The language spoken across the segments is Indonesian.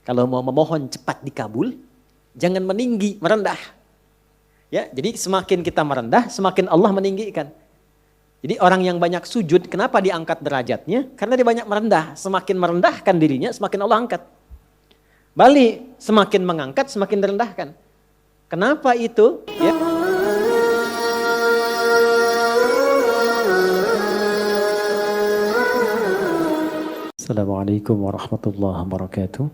Kalau mau memohon cepat dikabul, jangan meninggi, merendah. Ya, jadi semakin kita merendah, semakin Allah meninggikan. Jadi orang yang banyak sujud, kenapa diangkat derajatnya? Karena dia banyak merendah. Semakin merendahkan dirinya, semakin Allah angkat. Balik, semakin mengangkat, semakin direndahkan. Kenapa itu? Ya. Assalamualaikum warahmatullahi wabarakatuh.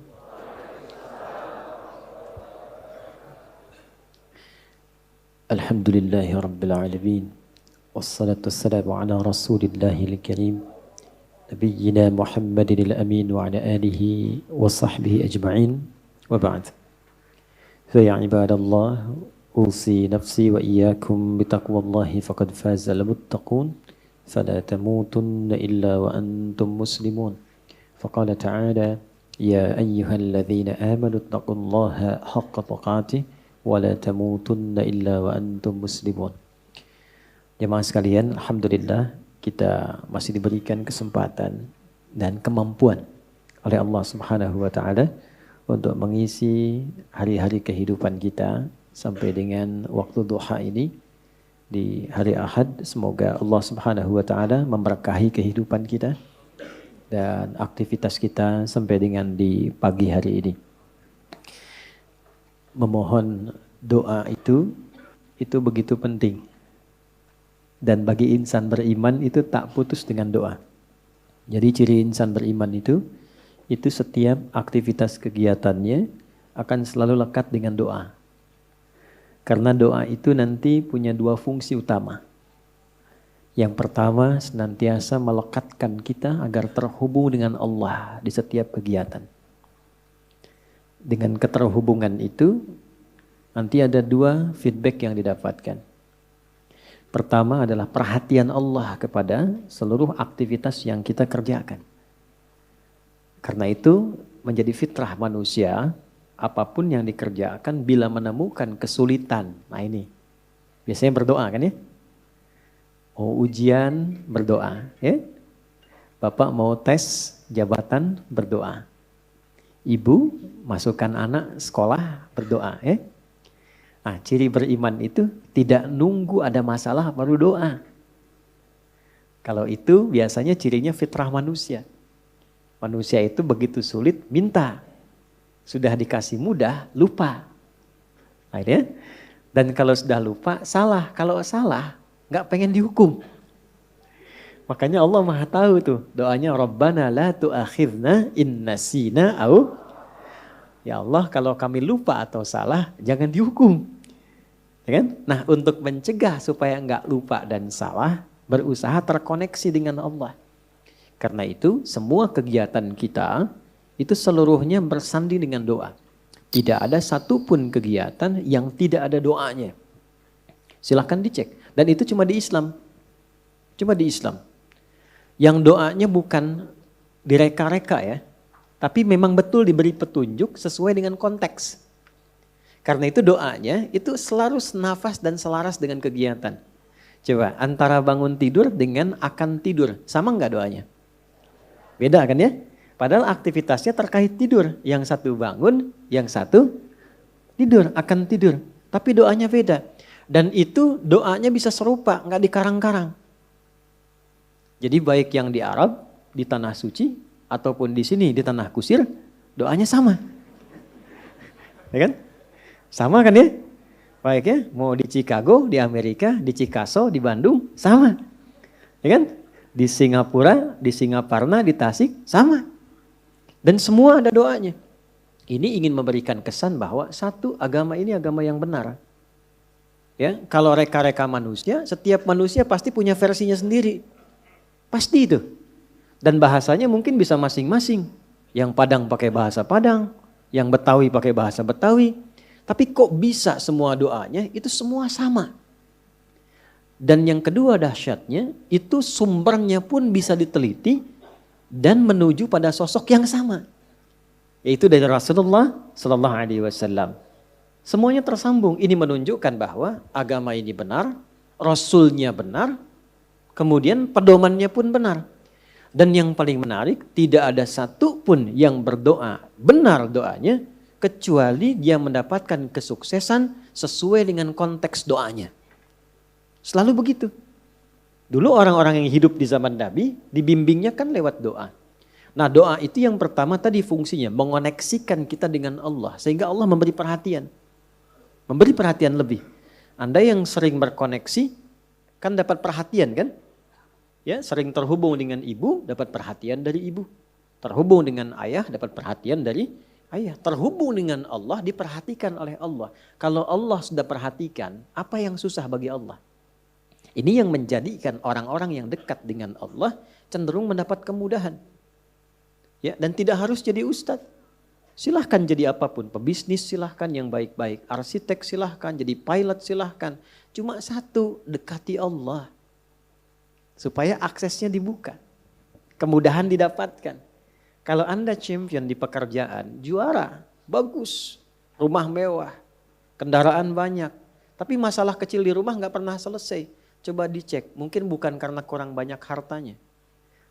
Alhamdulillahi rabbil alamin. Wassalatu wassalamu ala rasulillahil karim. Nabiyyina Muhammadin al-amin wa ala alihi wa sahbihi ajma'in. Wa ba'd. Fa ya ibadallah, usi nafsi wa iyyakum bitaqwallahi faqad faza al-muttaqun. Fala tamutunna illa wa antum muslimun. Faqala ta'ala ya ayyuhalladzina amanu taqullaha haqqa tuqatih wa la tamutunna illa wa antum muslimun. Jemaah sekalian, alhamdulillah kita masih diberikan kesempatan dan kemampuan oleh Allah Subhanahu wa taala untuk mengisi hari-hari kehidupan kita sampai dengan waktu duha ini di hari Ahad. Semoga Allah Subhanahu wa taala memberkahi kehidupan kita dan aktivitas kita sampai dengan di pagi hari ini. Memohon doa itu begitu penting. Dan bagi insan beriman itu tak putus dengan doa. Jadi ciri insan beriman itu setiap aktivitas kegiatannya akan selalu lekat dengan doa. Karena doa itu nanti punya dua fungsi utama. Yang pertama, senantiasa melekatkan kita agar terhubung dengan Allah di setiap kegiatan. Dengan keterhubungan itu, nanti ada dua feedback yang didapatkan. Pertama adalah perhatian Allah kepada seluruh aktivitas yang kita kerjakan. Karena itu, menjadi fitrah manusia, apapun yang dikerjakan bila menemukan kesulitan. Nah ini, biasanya berdoa kan ya? Mau ujian, berdoa. Ya? Bapak mau tes jabatan, berdoa. Ibu masukkan anak sekolah, berdoa. Ya? Nah, ciri beriman itu tidak nunggu ada masalah baru doa. Kalau itu biasanya cirinya fitrah manusia. Manusia itu begitu sulit, minta. Sudah dikasih mudah, lupa. Akhirnya, dan kalau sudah lupa, salah. Kalau salah, nggak pengen dihukum. Makanya Allah Maha tahu tuh doanya Rabbana la tu'akhidna in nasina au ya Allah kalau kami lupa atau salah jangan dihukum. Ya kan? Nah, untuk mencegah supaya nggak lupa dan salah, berusaha terkoneksi dengan Allah. Karena itu semua kegiatan kita itu seluruhnya bersanding dengan doa. Tidak ada satupun kegiatan yang tidak ada doanya. Silahkan dicek. Dan itu cuma di Islam. Cuma di Islam. Yang doanya bukan direka-reka ya. Tapi memang betul diberi petunjuk sesuai dengan konteks. Karena itu doanya itu selalu senafas dan selaras dengan kegiatan. Coba antara bangun tidur dengan akan tidur. Sama enggak doanya? Beda kan ya? Padahal aktivitasnya terkait tidur. Yang satu bangun, yang satu tidur, akan tidur. Tapi doanya beda. Dan itu doanya bisa serupa, nggak dikarang-karang. Jadi baik yang di Arab, di tanah suci, ataupun di sini, di tanah kusir, doanya sama. Ya kan? Sama kan ya? Baik ya, mau di Chicago, di Amerika, di Chicago, di Bandung, sama. Ya kan? Di Singapura, di Singaparna, di Tasik, sama. Dan semua ada doanya. Ini ingin memberikan kesan bahwa satu agama ini agama yang benar. Ya, kalau reka-reka manusia, setiap manusia pasti punya versinya sendiri. Pasti itu. Dan bahasanya mungkin bisa masing-masing. Yang Padang pakai bahasa Padang, yang Betawi pakai bahasa Betawi. Tapi kok bisa semua doanya itu semua sama. Dan yang kedua dahsyatnya, itu sumbernya pun bisa diteliti dan menuju pada sosok yang sama. Yaitu dari Rasulullah Sallallahu Alaihi Wasallam. Semuanya tersambung. Ini menunjukkan bahwa agama ini benar, Rasulnya benar, kemudian pedomannya pun benar. Dan yang paling menarik, tidak ada satu pun yang berdoa, benar doanya, kecuali dia mendapatkan kesuksesan sesuai dengan konteks doanya. Selalu begitu. Dulu orang-orang yang hidup di zaman Nabi, dibimbingnya kan lewat doa. Nah doa itu yang pertama tadi fungsinya, mengoneksikan kita dengan Allah. Sehingga Allah memberi perhatian. Memberi perhatian lebih. Anda yang sering berkoneksi, kan dapat perhatian kan? Ya, sering terhubung dengan ibu, dapat perhatian dari ibu. Terhubung dengan ayah, dapat perhatian dari ayah. Terhubung dengan Allah, diperhatikan oleh Allah. Kalau Allah sudah perhatikan, apa yang susah bagi Allah? Ini yang menjadikan orang-orang yang dekat dengan Allah cenderung mendapat kemudahan. Ya, dan tidak harus jadi ustadz. Silahkan jadi apapun, pebisnis silahkan yang baik-baik, arsitek silahkan, jadi pilot silahkan. Cuma satu, dekati Allah. Supaya aksesnya dibuka, kemudahan didapatkan. Kalau Anda champion di pekerjaan, juara, bagus, rumah mewah, kendaraan banyak. Tapi masalah kecil di rumah gak pernah selesai. Coba dicek, mungkin bukan karena kurang banyak hartanya.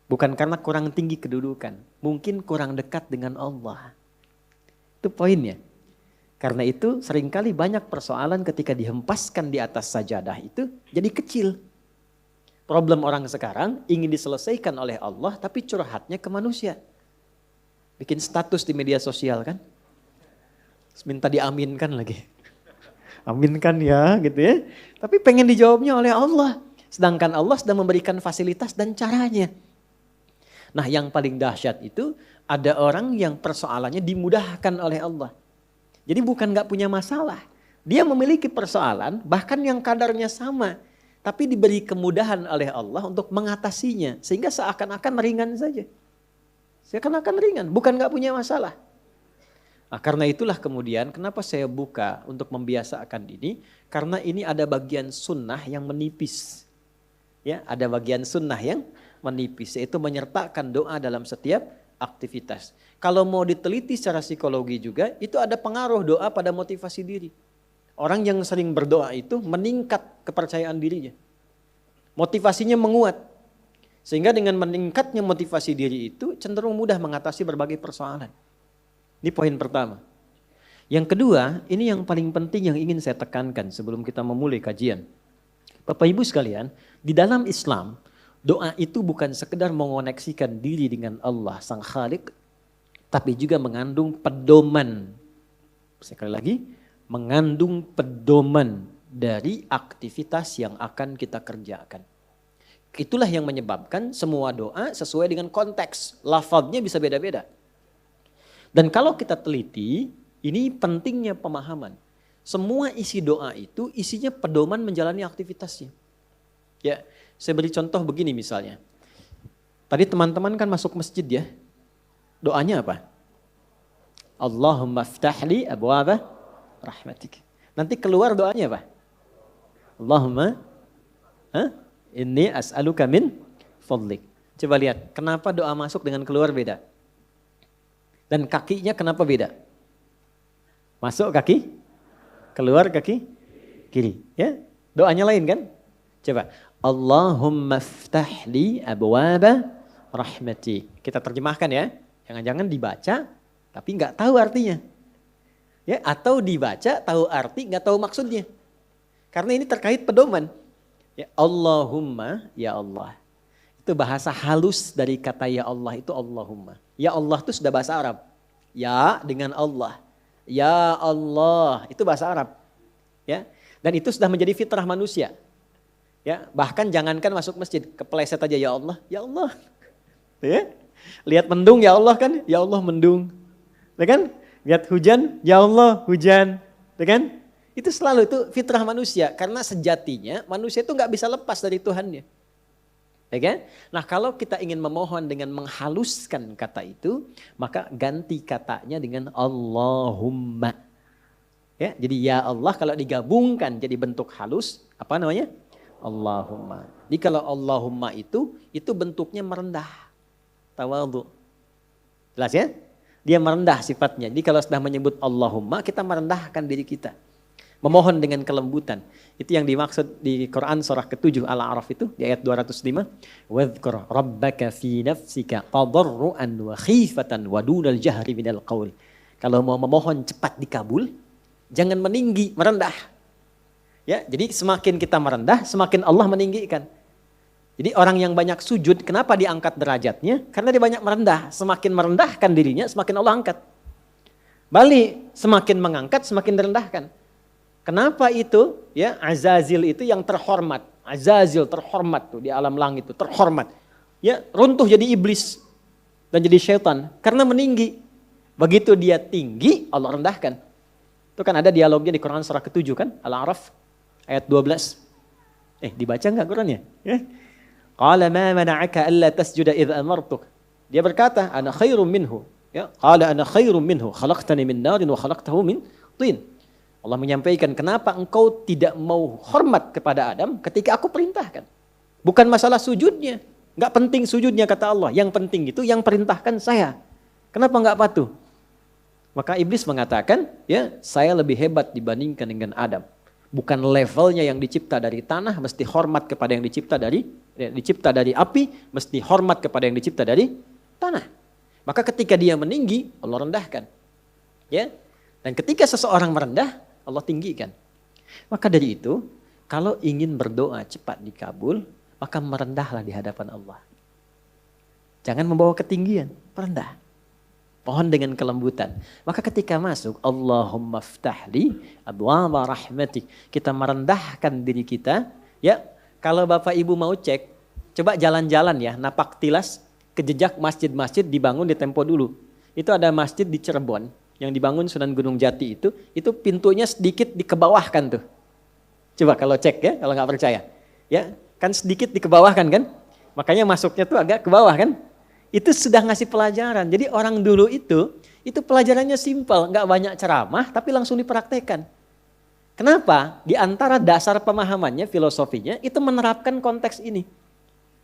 Bukan karena kurang tinggi kedudukan. Mungkin kurang dekat dengan Allah. Itu poinnya. Karena itu seringkali banyak persoalan ketika dihempaskan di atas sajadah itu jadi kecil. Problem orang sekarang ingin diselesaikan oleh Allah tapi curhatnya ke manusia. Bikin status di media sosial kan. Minta diaminkan lagi. Aminkan ya gitu ya. Tapi pengen dijawabnya oleh Allah. Sedangkan Allah sudah memberikan fasilitas dan caranya. Nah yang paling dahsyat itu ada orang yang persoalannya dimudahkan oleh Allah. Jadi bukan gak punya masalah. Dia memiliki persoalan bahkan yang kadarnya sama. Tapi diberi kemudahan oleh Allah untuk mengatasinya. Sehingga seakan-akan ringan saja. Seakan-akan ringan, bukan gak punya masalah. Nah, karena itulah kemudian kenapa saya buka untuk membiasakan ini. Karena ini ada bagian sunnah yang menipis. Ya, ada bagian sunnah yang menipis. Yaitu menyertakan doa dalam setiap aktivitas. Kalau mau diteliti secara psikologi juga, itu ada pengaruh doa pada motivasi diri. Orang yang sering berdoa itu meningkat kepercayaan dirinya. Motivasinya menguat. Sehingga dengan meningkatnya motivasi diri itu cenderung mudah mengatasi berbagai persoalan. Ini poin pertama. Yang kedua, ini yang paling penting yang ingin saya tekankan sebelum kita memulai kajian. Bapak Ibu sekalian, di dalam Islam, doa itu bukan sekedar mengoneksikan diri dengan Allah Sang Khalik, tapi juga mengandung pedoman. Sekali lagi, mengandung pedoman dari aktivitas yang akan kita kerjakan. Itulah yang menyebabkan semua doa sesuai dengan konteks. Lafadznya bisa beda-beda. Dan kalau kita teliti, ini pentingnya pemahaman. Semua isi doa itu isinya pedoman menjalani aktivitasnya. Ya, saya beri contoh begini misalnya. Tadi teman-teman kan masuk masjid ya. Doanya apa? Allahumma ftahli abwaba rahmatik. Nanti keluar doanya apa? Allahumma inni as'aluka min fadlik. Coba lihat, kenapa doa masuk dengan keluar beda? Dan kakinya kenapa beda? Masuk kaki, keluar kaki kiri. Ya, doanya lain kan? Coba, Allahumma ftahli abwaba rahmati. Kita terjemahkan ya. Jangan-jangan dibaca tapi nggak tahu artinya. Ya, atau dibaca tahu arti nggak tahu maksudnya. Karena ini terkait pedoman. Ya, Allahumma, ya Allah. Itu bahasa halus dari kata ya Allah itu Allahumma. Ya Allah itu sudah bahasa Arab. Ya dengan Allah. Ya Allah itu bahasa Arab. Ya. Dan itu sudah menjadi fitrah manusia. Ya, bahkan jangankan masuk masjid, kepleset aja ya Allah, ya Allah. Ya. Lihat mendung ya Allah kan, ya Allah mendung. Ya kan? Lihat hujan, ya Allah hujan. Ya kan? Itu selalu itu fitrah manusia karena sejatinya manusia itu nggak bisa lepas dari Tuhannya. Ya kan? Nah kalau kita ingin memohon dengan menghaluskan kata itu, maka ganti katanya dengan Allahumma. Ya, jadi ya Allah kalau digabungkan jadi bentuk halus, apa namanya? Allahumma. Jadi kalau Allahumma itu bentuknya merendah. Tawadhu. Jelas ya? Dia merendah sifatnya. Jadi kalau sudah menyebut Allahumma, kita merendahkan diri kita. Memohon dengan kelembutan. Itu yang dimaksud di Quran surah ke-7 Al-A'raf itu di ayat 205. Wadhkur rabbaka fi nafsika tadarruan wa khifatan wa dunal jahri minal qaul. Kalau mau memohon cepat dikabul, jangan meninggi, merendah. Ya, jadi semakin kita merendah, semakin Allah meninggikan. Jadi orang yang banyak sujud, kenapa diangkat derajatnya? Karena dia banyak merendah. Semakin merendahkan dirinya, semakin Allah angkat. Balik, semakin mengangkat, semakin direndahkan. Kenapa itu? Ya, Azazil itu yang terhormat. Azazil terhormat tuh di alam langit itu terhormat. Ya, runtuh jadi iblis dan jadi syaitan karena meninggi. Begitu dia tinggi, Allah rendahkan. Itu kan ada dialognya di Quran surah ke-7 kan, Al-A'raf ayat 12. Dibaca enggak Qurannya? Ya. Qala ma mana'aka alla tasjuda idh amartuk. Dia berkata, ana khairum minhu. Ya, qala ana khairum minhu, khalaqtani min narin wa khalaqtahu min tin. Allah menyampaikan, kenapa engkau tidak mau hormat kepada Adam ketika aku perintahkan. Bukan masalah sujudnya. Enggak penting sujudnya kata Allah. Yang penting itu yang perintahkan saya. Kenapa enggak patuh? Maka iblis mengatakan, ya saya lebih hebat dibandingkan dengan Adam. Bukan levelnya yang dicipta dari tanah, mesti hormat kepada yang dicipta dari api, mesti hormat kepada yang dicipta dari tanah. Maka ketika dia meninggi, Allah rendahkan. Ya. Dan ketika seseorang merendah, Allah tinggikan. Maka dari itu, kalau ingin berdoa cepat dikabul, maka merendahlah di hadapan Allah. Jangan membawa ketinggian, merendah. Mohon dengan kelembutan. Maka ketika masuk, Allahumma ftahli abwaaba rahmatik. Kita merendahkan diri kita. Ya, kalau Bapak Ibu mau cek, coba jalan-jalan ya, napak tilas ke jejak masjid-masjid dibangun di tempo dulu. Itu ada masjid di Cirebon yang dibangun Sunan Gunung Jati itu pintunya sedikit dikebawahkan tuh. Coba kalau cek ya, kalau nggak percaya. Ya, kan sedikit dikebawahkan kan? Makanya masuknya tuh agak ke bawah kan? Itu sudah ngasih pelajaran. Jadi orang dulu itu pelajarannya simpel, nggak banyak ceramah tapi langsung dipraktekkan. Kenapa? Di antara dasar pemahamannya, filosofinya itu menerapkan konteks ini.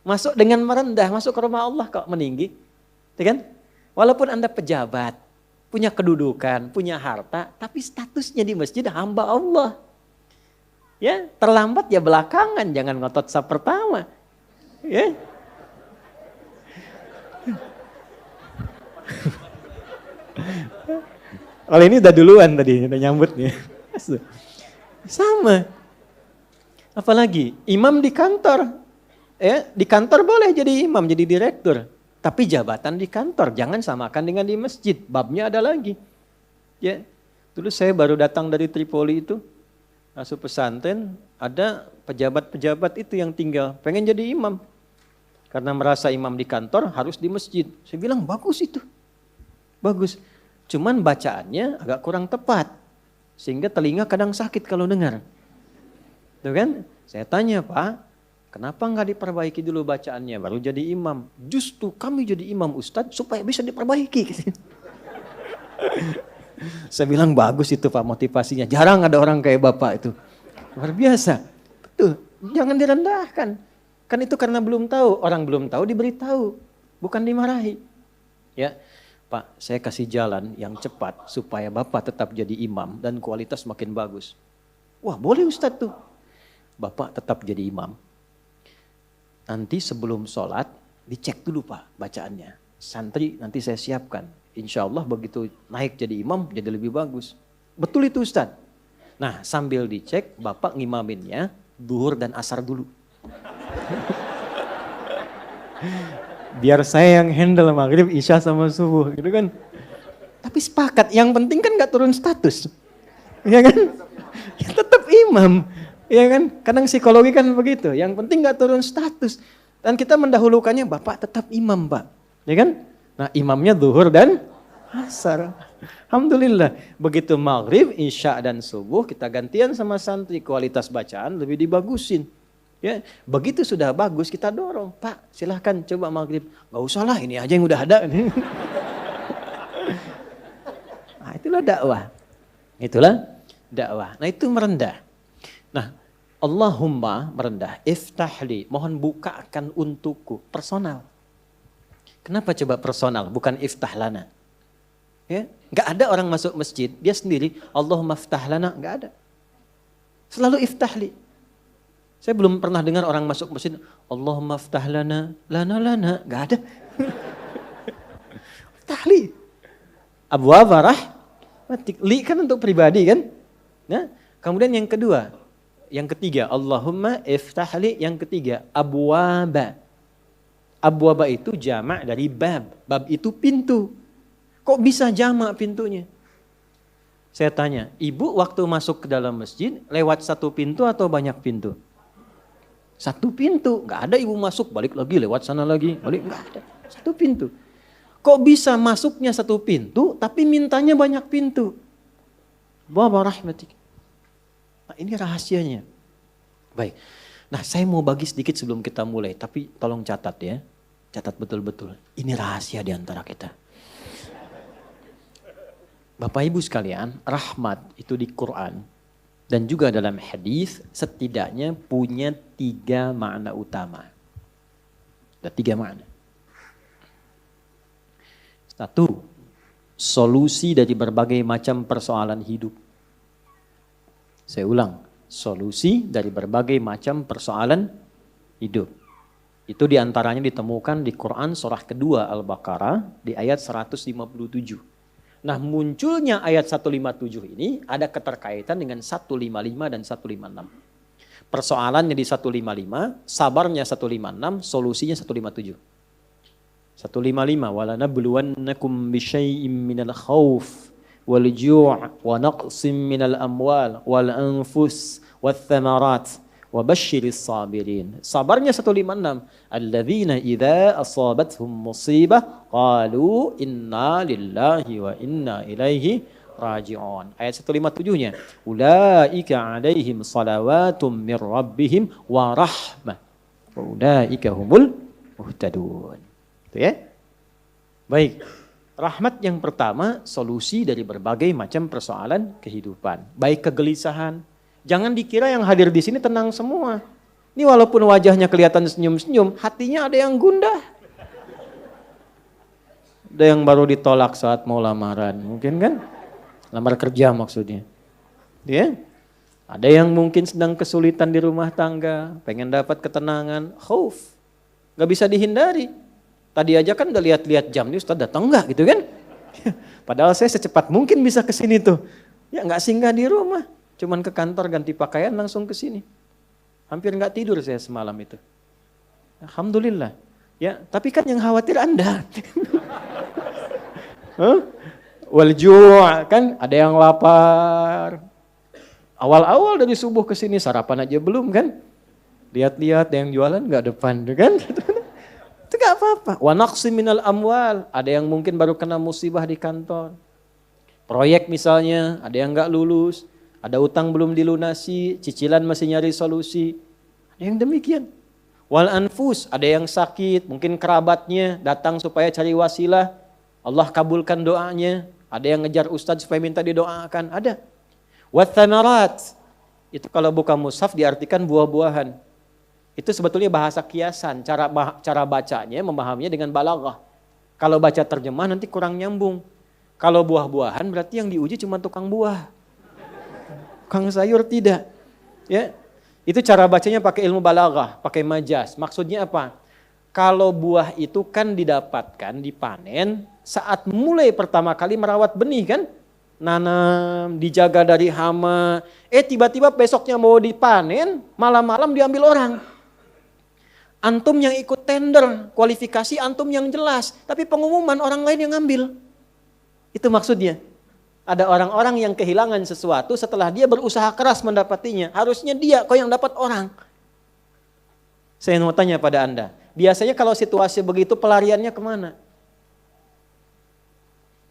Masuk dengan merendah, masuk ke rumah Allah kok meninggi. Ya kan? Walaupun Anda pejabat, punya kedudukan, punya harta, tapi statusnya di masjid hamba Allah. Ya, terlambat ya belakangan, jangan ngotot saf pertama. Ya. Kalau ini udah duluan tadi, udah nyambut nih. Sama. Apalagi imam di kantor. Ya, di kantor boleh jadi imam, jadi direktur. Tapi jabatan di kantor jangan samakan dengan di masjid. Babnya ada lagi. Ya, dulu saya baru datang dari Tripoli itu, masuk pesantren, ada pejabat-pejabat itu yang tinggal, pengen jadi imam. Karena merasa imam di kantor harus di masjid. Saya bilang bagus itu. Bagus. Cuman bacaannya agak kurang tepat. Sehingga telinga kadang sakit kalau dengar. Tuh kan? Saya tanya, Pak, kenapa enggak diperbaiki dulu bacaannya baru jadi imam? Justru kami jadi imam Ustadz supaya bisa diperbaiki. Saya bilang bagus itu Pak motivasinya. Jarang ada orang kayak Bapak itu. Luar biasa. Betul. Jangan direndahkan. Kan itu karena belum tahu. Orang belum tahu diberitahu. Bukan dimarahi. Ya, Pak, saya kasih jalan yang cepat supaya Bapak tetap jadi imam dan kualitas makin bagus. Wah, boleh Ustadz tuh. Bapak tetap jadi imam. Nanti sebelum sholat dicek dulu Pak bacaannya. Santri nanti saya siapkan. Insya Allah begitu naik jadi imam jadi lebih bagus. Betul itu Ustadz. Nah sambil dicek Bapak ngimaminnya duhur dan asar dulu. Biar saya yang handle maghrib, isya sama subuh gitu kan. Tapi sepakat yang penting kan gak turun status. Ya kan? Ya, tetap imam. Ya kan? Kadang psikologi kan begitu. Yang penting gak turun status. Dan kita mendahulukannya Bapak tetap imam Pak. Ya kan? Nah imamnya zuhur dan asar. Alhamdulillah. Begitu maghrib, isya dan subuh kita gantian sama santri. Kualitas bacaan lebih dibagusin. Ya, begitu sudah bagus kita dorong. Pak silahkan coba maghrib. Gak usah lah ini aja yang udah ada. Nah itulah dakwah. Itulah dakwah. Nah itu merendah. Nah Allahumma merendah. Iftahli. Mohon bukakan untukku. Personal. Kenapa coba personal? Bukan iftahlana. Ya, gak ada orang masuk masjid. Dia sendiri. Allahumma iftahlana. Gak ada. Selalu iftahli. Saya belum pernah dengar orang masuk masjid, Allahumma iftah lana, lana. Gak ada. Iftahli. Abwaba rahmatik. Li kan untuk pribadi kan. Nah, kemudian yang kedua, yang ketiga, Allahumma iftahli. Yang ketiga, abwaba. Abwaba itu jamak dari bab. Bab itu pintu. Kok bisa jamak pintunya? Saya tanya, ibu waktu masuk ke dalam masjid lewat satu pintu atau banyak pintu? Satu pintu. Gak ada ibu masuk balik lagi lewat sana lagi. Balik, gak ada. Satu pintu. Kok bisa masuknya satu pintu tapi mintanya banyak pintu? Abwaba rahmatik. Nah, ini rahasianya. Baik. Nah, saya mau bagi sedikit sebelum kita mulai, tapi tolong catat ya. Catat betul-betul. Ini rahasia di antara kita. Bapak Ibu sekalian, rahmat itu di Quran dan juga dalam hadis setidaknya punya 3 makna utama. Ada 3 makna. 1. Solusi dari berbagai macam persoalan hidup. Saya ulang, solusi dari berbagai macam persoalan hidup. Itu diantaranya ditemukan di Quran surah kedua Al-Baqarah di ayat 157. Nah, munculnya ayat 157 ini ada keterkaitan dengan 155 dan 156. Persoalannya di 155, sabarnya 156, solusinya 157. 155, walanabluwannakum bisyai'im minal khauf wal ju' wa naqsim minal amwal wal anfus wath thamarat wa basyiris sabirin. Sabarnya 156, alladzina idza asabathum musibah qalu inna lillahi wa inna ilaihi raji'un. Ayat 157-nya, ulaika alaihim salawatum mir rabbihim wa rahmah wa ulaika humul muhtadun. Itu ya. Baik. Rahmat yang pertama, solusi dari berbagai macam persoalan kehidupan. Baik kegelisahan. Jangan dikira yang hadir di sini tenang semua. Ini walaupun wajahnya kelihatan senyum-senyum, hatinya ada yang gundah. Ada yang baru ditolak saat mau lamaran, mungkin kan? Lamar kerja maksudnya. Ya? Ada yang mungkin sedang kesulitan di rumah tangga, pengen dapat ketenangan, khauf. Gak bisa dihindari. Tadi aja kan udah lihat-lihat jam nih, Ustaz datang enggak gitu kan? Padahal saya secepat mungkin bisa ke sini tuh. Ya enggak singgah di rumah, cuman ke kantor ganti pakaian langsung ke sini. Hampir enggak tidur saya semalam itu. Alhamdulillah. Ya, tapi kan yang khawatir Anda. Wal ju' kan ada yang lapar. Awal-awal dari subuh ke sini sarapan aja belum kan? Lihat-lihat yang jualan enggak depan kan? Itu gak apa-apa. Wa naqsim minal amwal. Ada yang mungkin baru kena musibah di kantor. Proyek misalnya, ada yang gak lulus. Ada utang belum dilunasi, cicilan masih nyari solusi. Ada yang demikian. Wal anfus, ada yang sakit, mungkin kerabatnya datang supaya cari wasilah. Allah kabulkan doanya. Ada yang ngejar ustadz supaya minta didoakan. Ada. Wat thamarat. Itu kalau buka mushaf diartikan buah-buahan. Itu sebetulnya bahasa kiasan, cara bacanya, memahaminya dengan balaghah. Kalau baca terjemah nanti kurang nyambung. Kalau buah-buahan berarti yang diuji cuma tukang buah. Tukang sayur tidak. Ya. Itu cara bacanya pakai ilmu balaghah, pakai majaz. Maksudnya apa? Kalau buah itu kan didapatkan, dipanen saat mulai pertama kali merawat benih kan? Nanam, dijaga dari hama. Tiba-tiba besoknya mau dipanen, malam-malam diambil orang. Antum yang ikut tender, kualifikasi antum yang jelas. Tapi pengumuman orang lain yang ngambil. Itu maksudnya. Ada orang-orang yang kehilangan sesuatu setelah dia berusaha keras mendapatinya. Harusnya dia, kok yang dapat orang. Saya mau tanya pada Anda. Biasanya kalau situasi begitu pelariannya kemana?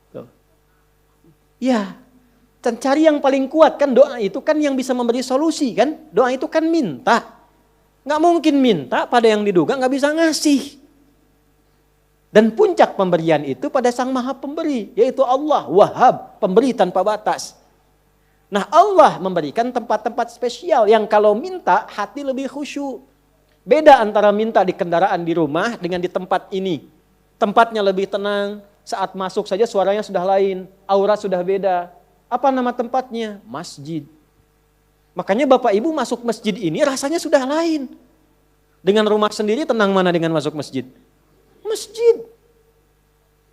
Tuh. Ya, dan cari yang paling kuat kan doa itu kan yang bisa memberi solusi kan. Doa itu kan minta. Nggak mungkin minta pada yang diduga nggak bisa ngasih. Dan puncak pemberian itu pada Sang Maha Pemberi, yaitu Allah, Wahhab, pemberi tanpa batas. Nah Allah memberikan tempat-tempat spesial yang kalau minta hati lebih khusyuk. Beda antara minta di kendaraan di rumah dengan di tempat ini. Tempatnya lebih tenang, saat masuk saja suaranya sudah lain, aura sudah beda. Apa nama tempatnya? Masjid. Makanya Bapak Ibu masuk masjid ini rasanya sudah lain. Dengan rumah sendiri tenang mana dengan masuk masjid? Masjid.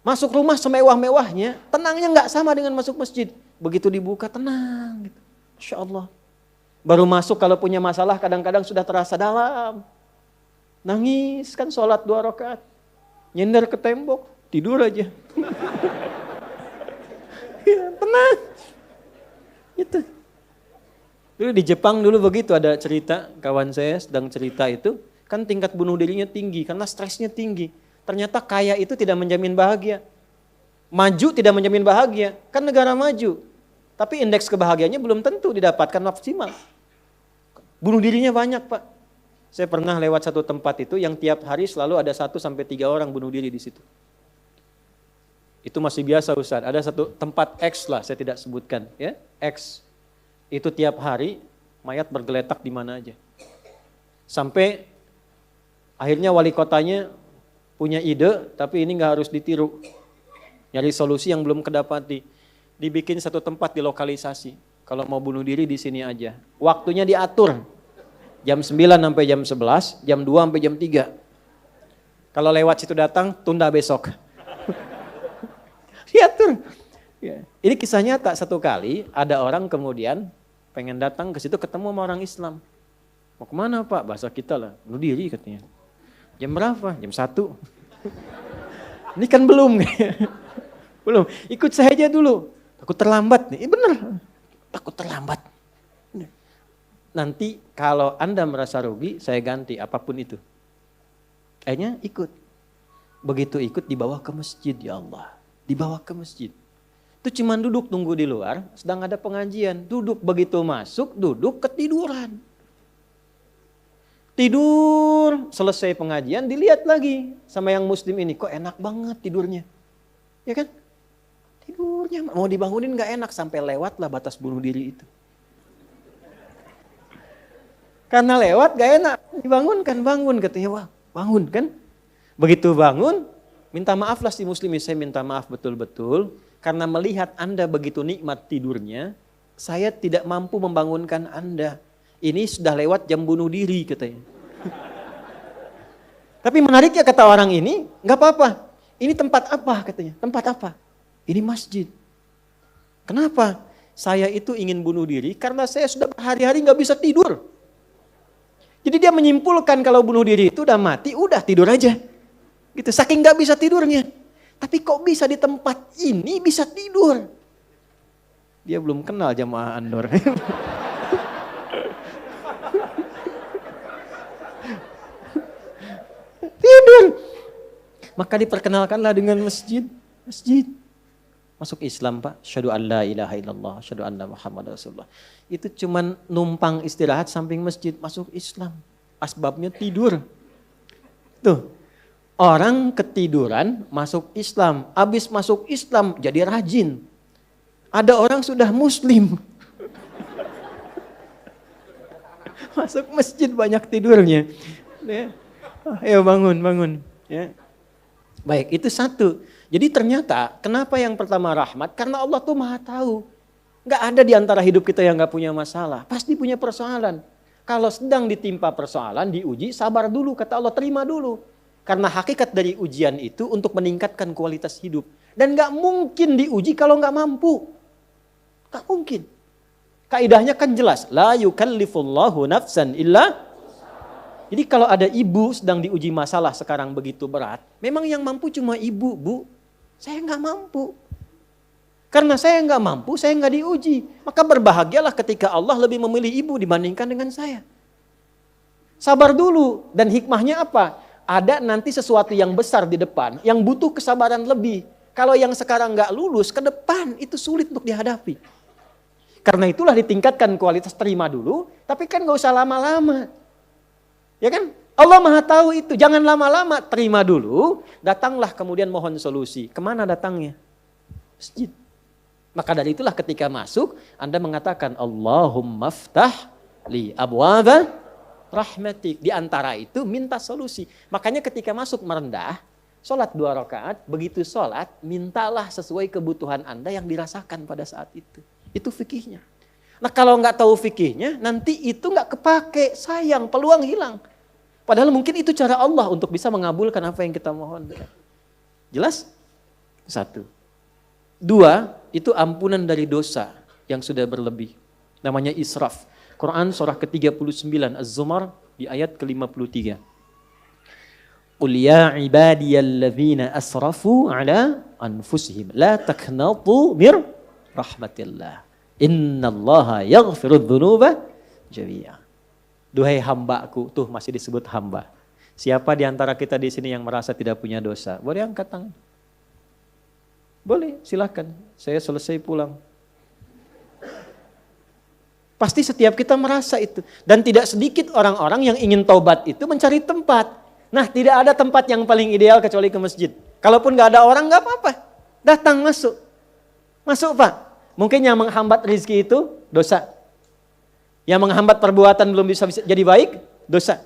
Masuk rumah semewah-mewahnya, tenangnya nggak sama dengan masuk masjid. Begitu dibuka tenang gitu. Masya Allah. Baru masuk kalau punya masalah kadang-kadang sudah terasa dalam. Nangis kan sholat 2 rakaat. Nyender ke tembok, tidur aja. Ya, tenang. Itu. Dulu di Jepang dulu begitu, ada cerita, kawan saya sedang cerita itu, kan tingkat bunuh dirinya tinggi karena stresnya tinggi. Ternyata kaya itu tidak menjamin bahagia. Maju tidak menjamin bahagia, kan negara maju. Tapi indeks kebahagiaannya belum tentu didapatkan maksimal. Bunuh dirinya banyak, Pak. Saya pernah lewat satu tempat itu yang tiap hari selalu ada 1 sampai 3 orang bunuh diri di situ. Itu masih biasa, Ustaz. Ada satu tempat X lah, saya tidak sebutkan, ya. X. Itu tiap hari mayat bergeletak di mana aja. Sampai akhirnya wali kotanya punya ide, tapi ini nggak harus ditiru. Nyari solusi yang belum kedapati. Dibikin satu tempat di lokalisasi. Kalau mau bunuh diri di sini aja. Waktunya diatur. Jam 9 sampai jam 11, jam 2 sampai jam 3. Kalau lewat situ datang, tunda besok. Diatur. Ya. Ini kisah nyata, satu kali ada orang kemudian pengen datang ke situ ketemu sama orang Islam. Mau kemana Pak? Bahasa kita lah, bunuh diri katanya. Jam berapa? Jam 1. Ini kan belum. Belum. Ikut saya aja dulu. Takut terlambat nih. Bener. Takut terlambat. Nanti kalau Anda merasa rugi, saya ganti apapun itu. Akhirnya ikut. Begitu ikut dibawa ke masjid, ya Allah. Dibawa ke masjid. Itu cuma duduk tunggu di luar, sedang ada pengajian. Duduk, begitu masuk, duduk ketiduran. Tidur, selesai pengajian, dilihat lagi sama yang muslim ini. Kok enak banget tidurnya. Ya kan? Tidurnya, mau dibangunin gak enak. Sampai lewat lah batas bunuh diri itu. Karena lewat gak enak. Dibangunkan, bangun. Katanya, wah bangun kan. Begitu bangun, minta maaf lah si muslim. Saya minta maaf betul-betul. Karena melihat Anda begitu nikmat tidurnya, saya tidak mampu membangunkan Anda. Ini sudah lewat jam bunuh diri katanya. Tapi menariknya kata orang ini, nggak apa-apa. Ini tempat apa katanya? Tempat apa? Ini masjid. Kenapa? Saya itu ingin bunuh diri karena saya sudah berhari-hari nggak bisa tidur. Jadi dia menyimpulkan kalau bunuh diri itu udah mati, udah tidur aja. Gitu. Saking nggak bisa tidurnya. Tapi kok bisa di tempat ini bisa tidur? Dia belum kenal jamaah Andor. Tidur. Maka diperkenalkanlah dengan masjid. Masjid. Masuk Islam Pak. Asyhadu an la ilaha illallah. Asyhadu anna Muhammad Rasulullah. Itu cuman numpang istirahat samping masjid. Masuk Islam. Asbabnya tidur. Tuh. Orang ketiduran masuk Islam. Habis masuk Islam jadi rajin. Ada orang sudah muslim. Masuk masjid banyak tidurnya. Ya. Ayo bangun. Ya. Baik, itu satu. Jadi ternyata kenapa yang pertama rahmat? Karena Allah tuh maha tahu. Gak ada di antara hidup kita yang gak punya masalah. Pasti punya persoalan. Kalau sedang ditimpa persoalan, diuji, sabar dulu. Kata Allah, terima dulu. Karena hakikat dari ujian itu untuk meningkatkan kualitas hidup. Dan gak mungkin diuji kalau gak mampu. Gak mungkin. Kaidahnya kan jelas. La yukallifullahu nafsan illa. Jadi kalau ada ibu sedang diuji masalah sekarang begitu berat, memang yang mampu cuma ibu, Bu. Saya nggak mampu. Karena saya nggak mampu, saya nggak diuji. Maka berbahagialah ketika Allah lebih memilih ibu dibandingkan dengan saya. Sabar dulu. Dan hikmahnya apa? Ada nanti sesuatu yang besar di depan, yang butuh kesabaran lebih. Kalau yang sekarang nggak lulus, ke depan itu sulit untuk dihadapi. Karena itulah ditingkatkan kualitas terima dulu, tapi kan nggak usah lama-lama. Ya kan? Allah maha tahu itu. Jangan lama-lama. Terima dulu. Datanglah kemudian mohon solusi. Kemana datangnya? Masjid. Maka dari itulah ketika masuk. Anda mengatakan. Allahumma ftah li abwaba rahmatik. Di antara itu minta solusi. Makanya ketika masuk merendah. Sholat 2 rakaat. Begitu sholat. Mintalah sesuai kebutuhan Anda yang dirasakan pada saat itu. Itu fikihnya. Nah kalau nggak tahu fikihnya, nanti itu nggak kepake, sayang, peluang hilang. Padahal mungkin itu cara Allah untuk bisa mengabulkan apa yang kita mohonkan. Jelas? Satu. Dua, itu ampunan dari dosa yang sudah berlebih. Namanya israf. Quran surah ke-39 Az-Zumar di ayat ke-53. Qul ya ibadiyalladzina asrafu ala anfusihim la taqnatu mir rahmatillah. Innallaha yaghfirudz dzunuba jami'a. Duhai hambaku, tuh masih disebut hamba. Siapa di antara kita di sini yang merasa tidak punya dosa? Boleh angkat tangan. Boleh, silakan. Saya selesai pulang. Pasti setiap kita merasa itu. Dan tidak sedikit orang-orang yang ingin taubat itu mencari tempat. Nah, tidak ada tempat yang paling ideal kecuali ke masjid. Kalaupun gak ada orang, gak apa-apa. Datang, masuk. Masuk, Pak. Mungkin yang menghambat rezeki itu dosa. Yang menghambat perbuatan belum bisa jadi baik, dosa.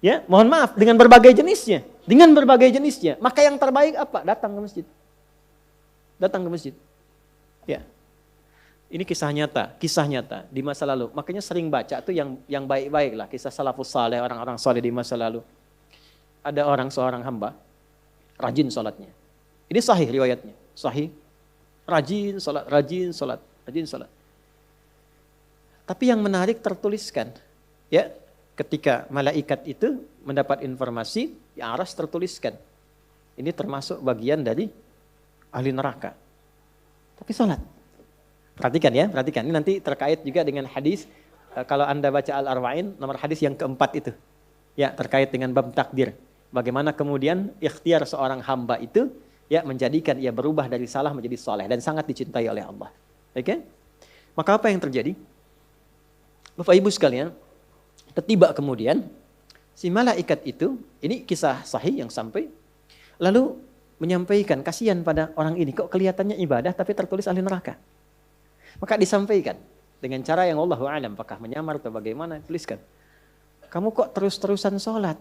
Ya, mohon maaf, dengan berbagai jenisnya. Dengan berbagai jenisnya. Maka yang terbaik apa? Datang ke masjid. Datang ke masjid. Ya. Ini kisah nyata di masa lalu. Makanya sering baca tuh yang baik-baik lah, kisah salafus saleh, orang-orang saleh di masa lalu. Ada seorang hamba, rajin sholatnya. Ini sahih riwayatnya, sahih. Rajin sholat. Tapi yang menarik tertuliskan, ya, ketika malaikat itu mendapat informasi, di aras tertuliskan. Ini termasuk bagian dari ahli neraka. Tapi sholat. Perhatikan. Ini nanti terkait juga dengan hadis, kalau Anda baca Al-Arba'in, nomor hadis yang keempat itu. Ya, terkait dengan bab takdir. Bagaimana kemudian ikhtiar seorang hamba itu, ya, menjadikan ia berubah dari salah menjadi soleh. Dan sangat dicintai oleh Allah. Oke? Maka apa yang terjadi? Bapak Ibu sekalian, tiba kemudian, si malaikat itu, ini kisah sahih yang sampai, lalu menyampaikan, kasihan pada orang ini, kok kelihatannya ibadah tapi tertulis ahli neraka. Maka disampaikan dengan cara yang Allahu a'lam, apakah menyamar atau bagaimana, tuliskan. Kamu kok terus-terusan sholat?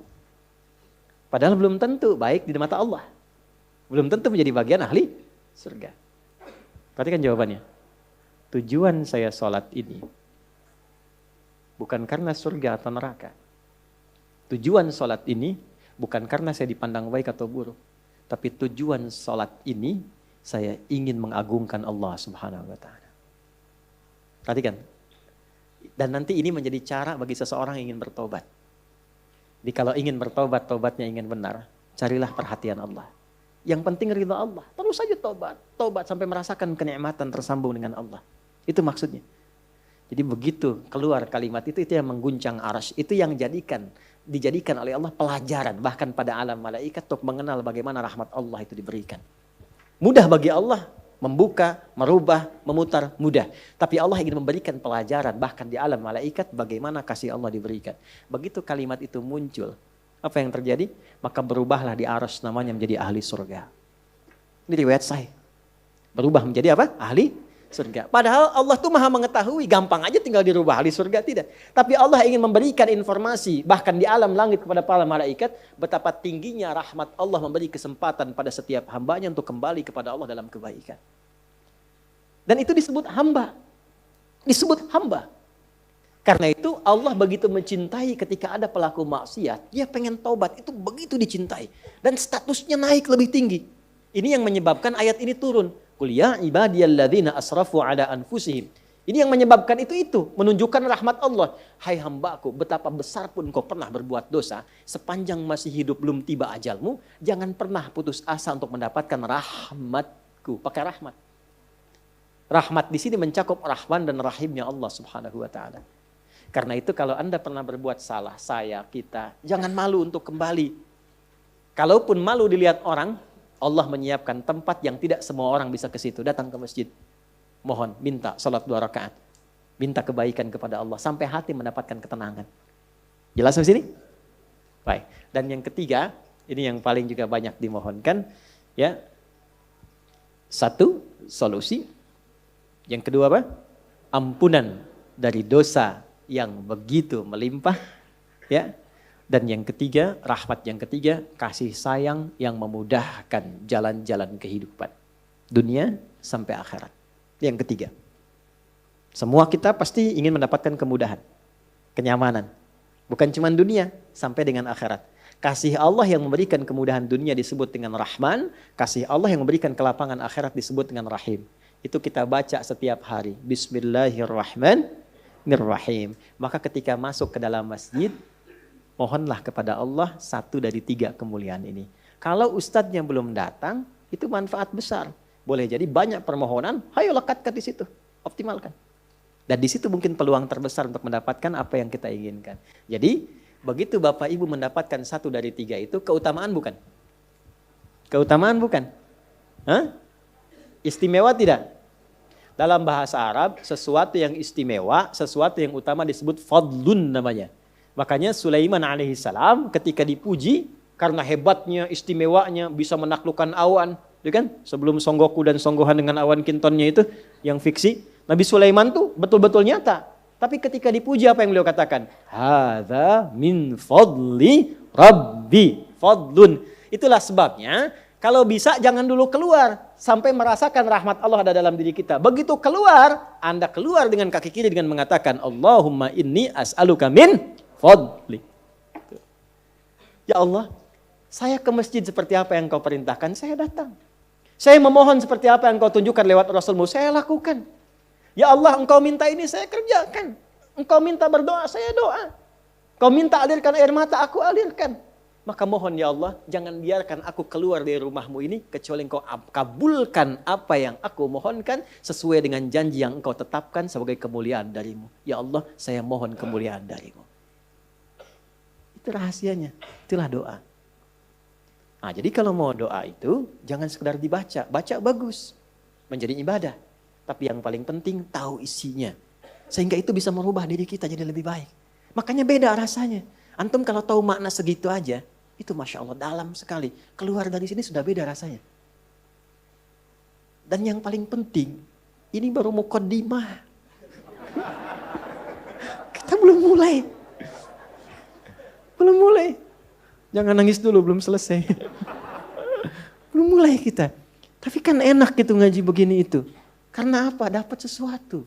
Padahal belum tentu baik di mata Allah. Belum tentu menjadi bagian ahli surga. Perhatikan jawabannya. Tujuan saya sholat ini bukan karena surga atau neraka. Tujuan sholat ini bukan karena saya dipandang baik atau buruk. Tapi tujuan sholat ini saya ingin mengagungkan Allah Subhanahu wa ta'ala. Perhatikan. Dan nanti ini menjadi cara bagi seseorang yang ingin bertobat. Jadi kalau ingin bertobat, tobatnya ingin benar, carilah perhatian Allah. Yang penting ridha Allah. Terus saja tobat sampai merasakan kenikmatan tersambung dengan Allah. Itu maksudnya. Jadi begitu keluar kalimat itu yang mengguncang arsy, itu yang dijadikan oleh Allah pelajaran bahkan pada alam malaikat untuk mengenal bagaimana rahmat Allah itu diberikan. Mudah bagi Allah membuka, merubah, memutar, mudah. Tapi Allah ingin memberikan pelajaran bahkan di alam malaikat bagaimana kasih Allah diberikan. Begitu kalimat itu muncul, apa yang terjadi? Maka berubahlah di arsy namanya menjadi ahli surga. Ini riwayat sahih. Berubah menjadi apa? Ahli surga. Padahal Allah tuh maha mengetahui, gampang aja tinggal dirubah ahli surga, tidak. Tapi Allah ingin memberikan informasi bahkan di alam langit kepada para malaikat betapa tingginya rahmat Allah memberi kesempatan pada setiap hambanya untuk kembali kepada Allah dalam kebaikan. Dan itu disebut hamba. Disebut hamba. Karena itu Allah begitu mencintai ketika ada pelaku maksiat, dia pengen taubat, itu begitu dicintai. Dan statusnya naik lebih tinggi. Ini yang menyebabkan ayat ini turun. Qul ya ibadiyalladzina asrafu ala anfusihim. Ini yang menyebabkan itu menunjukkan rahmat Allah. Hai hambaku, betapa besar pun kau pernah berbuat dosa, sepanjang masih hidup belum tiba ajalmu, jangan pernah putus asa untuk mendapatkan rahmatku. Pakai rahmat. Rahmat di sini mencakup rahman dan rahimnya Allah Subhanahu wa taala. Karena itu kalau Anda pernah berbuat salah, kita, jangan malu untuk kembali. Kalaupun malu dilihat orang, Allah menyiapkan tempat yang tidak semua orang bisa ke situ. Datang ke masjid. Mohon, minta salat 2 rakaat. Minta kebaikan kepada Allah sampai hati mendapatkan ketenangan. Jelas di sini? Baik. Dan yang ketiga, ini yang paling juga banyak dimohonkan, ya. Satu, solusi. Yang kedua apa? Ampunan dari dosa yang begitu melimpah, ya. Dan yang ketiga, rahmat yang ketiga, kasih sayang yang memudahkan jalan-jalan kehidupan. Dunia sampai akhirat. Yang ketiga. Semua kita pasti ingin mendapatkan kemudahan, kenyamanan. Bukan cuma dunia, sampai dengan akhirat. Kasih Allah yang memberikan kemudahan dunia disebut dengan Rahman. Kasih Allah yang memberikan kelapangan akhirat disebut dengan Rahim. Itu kita baca setiap hari. Bismillahirrahmanirrahim. Maka ketika masuk ke dalam masjid, mohonlah kepada Allah 1 dari 3 kemuliaan ini. Kalau ustadznya belum datang, itu manfaat besar. Boleh jadi banyak permohonan, ayo lekatkan di situ, optimalkan. Dan di situ mungkin peluang terbesar untuk mendapatkan apa yang kita inginkan. Jadi, begitu Bapak Ibu mendapatkan 1 dari 3 itu, keutamaan bukan? Keutamaan bukan? Hah? Istimewa tidak? Dalam bahasa Arab, sesuatu yang istimewa, sesuatu yang utama disebut fadlun namanya. Makanya Sulaiman alaihissalam ketika dipuji, karena hebatnya, istimewanya, bisa menaklukkan awan. Kan? Sebelum Songgoku dan Songgohan dengan awan kintonnya itu, yang fiksi. Nabi Sulaiman tuh betul-betul nyata. Tapi ketika dipuji apa yang beliau katakan? Hadza min fadli Rabbi. Fadlun. Itulah sebabnya kalau bisa jangan dulu keluar sampai merasakan rahmat Allah ada dalam diri kita. Begitu keluar, Anda keluar dengan kaki kiri dengan mengatakan Allahumma inni as'aluka min fadli. Ya Allah, saya ke masjid seperti apa yang Kau perintahkan, saya datang. Saya memohon seperti apa yang Kau tunjukkan lewat Rasulmu, saya lakukan. Ya Allah, Engkau minta ini, saya kerjakan. Engkau minta berdoa, saya doa. Kau minta alirkan air mata, aku alirkan. Maka mohon ya Allah, jangan biarkan aku keluar dari rumahmu ini, kecuali Engkau kabulkan apa yang aku mohonkan, sesuai dengan janji yang Engkau tetapkan sebagai kemuliaan darimu. Ya Allah, saya mohon kemuliaan darimu. Itu rahasianya, itulah doa. Nah, jadi kalau mau doa itu, jangan sekedar dibaca. Baca bagus, menjadi ibadah. Tapi yang paling penting tahu isinya. Sehingga itu bisa merubah diri kita jadi lebih baik. Makanya beda rasanya. Antum kalau tahu makna segitu aja, itu Masya Allah dalam sekali. Keluar dari sini sudah beda rasanya. Dan yang paling penting, ini baru muqaddimah. Kita belum mulai. Belum mulai. Jangan nangis dulu, belum selesai. Belum mulai kita. Tapi kan enak gitu ngaji begini itu. Karena apa? Dapat sesuatu.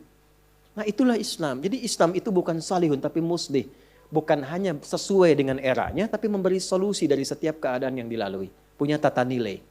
Nah itulah Islam. Jadi Islam itu bukan salihun tapi muslih. Bukan hanya sesuai dengan eranya tapi memberi solusi dari setiap keadaan yang dilalui. Punya tata nilai.